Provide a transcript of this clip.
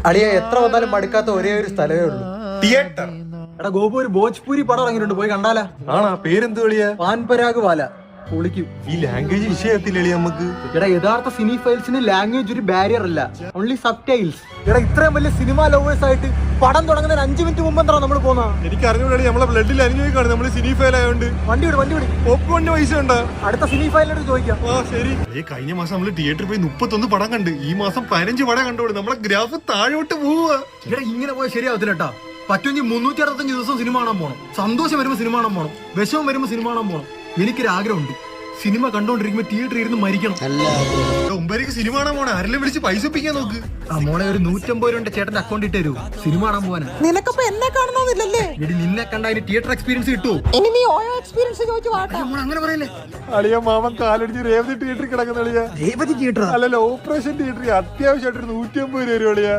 അളിയ എത്ര വന്നാലും മടുക്കാത്ത ഒരേ ഒരു സ്ഥലമേ ഉള്ളൂ, തിയേറ്റർ. എടാ ഗോപു, ഒരു ഭോജ്പൂരി പടം ഇറങ്ങിയിട്ടുണ്ട്, പോയി കണ്ടാലാ? ആണാ, പേരെന്ത് കളിയാ? പാൻപരാഗ് വാല. പൊളിക്കും. ഈ ലാംഗ്വേജ് വിഷയത്തില്ലേ നമുക്ക്? എടാ യഥാർത്ഥ സിനി ഫൈൽസിന് ലാംഗ്വേജ് ഒരു ബാരിയർ അല്ല, ഓൺലി സബ്ടൈൽസ്. എടാ ഇത്രയും വലിയ സിനിമ ലവേഴ്സ് ആയിട്ട് പടം തുടങ്ങുന്നതിന് 5 മിനിറ്റ് മുമ്പ് എന്താ നമ്മൾ പോകുന്ന? എനിക്ക് അറിഞ്ഞൂടെ, നമ്മളെ ബ്ലഡിൽ അനുഭവിക്കാണ്, നമ്മള് സിനി ഫയൽ ആയതുകൊണ്ട്. വണ്ടി വിടി. പോപ്കോണിന് പൈസ ഉണ്ടോ? അടുത്ത സിനി ഫയലിനോട് ചോദിക്കാം. ആ ശരി. കഴിഞ്ഞ മാസം നമ്മള് തിയേറ്ററിൽ പോയി 31 പടം കണ്ട്. ഈ മാസം 15 പടം കണ്ടോളൂ. നമ്മളെ ഗ്രാഫ് താഴോട്ട് പോവുക. എടാ ഇങ്ങനെ പോയാൽ ശരിയാവത്തില്ല കേട്ടാ. പറ്റുമെങ്കിൽ 365 ദിവസം സിനിമ കാണാൻ പോകണം. സന്തോഷം വരുമ്പോൾ സിനിമ കാണാൻ പോകണം, വിഷമം വരുമ്പോൾ സിനിമ കാണാൻ പോകണം. എനിക്കൊരു ആഗ്രഹമുണ്ട്, സിനിമ കണ്ടോണ്ടിരിക്കുമ്പോ തിയേറ്ററിൽ ഇരുന്ന് മരിക്കണം. ഒമ്പരക്ക് സിനിമ കാണാൻ പോണേ, ആരെല്ലാം വിളിച്ച് പൈസ ഒപ്പിക്കാൻ നോക്ക്. ആ മോളെ, ഒരു 150 രൂപ ചേട്ടന്റെ അക്കൗണ്ട് ഇട്ട് തരൂ, സിനിമ കാണാൻ പോവാനാ. നിനക്കപ്പോ എന്നെ കാണണമെന്നില്ലല്ലേ? എടി നിന്നെ കണ്ട അതിന് തിയേറ്റർ എക്സ്പീരിയൻസ് കിട്ടുമോ? ഇനി നീ ഓയോ എക്സ്പീരിയൻസ് ചോദിച്ചു വാട്ടാ. അങ്ങനെ പറയല്ലേ. അളിയ മാമൻ കാലടിച്ച് രേവതി തിയേറ്ററിൽ കിടക്കുന്ന അളിയ. രേവതി തിയേറ്റർ അല്ലല്ലോ, ഓപ്പറേഷൻ തിയേറ്ററിൽ അത്യാവശ്യമായിട്ടൊരു 150 രൂപ അളിയ.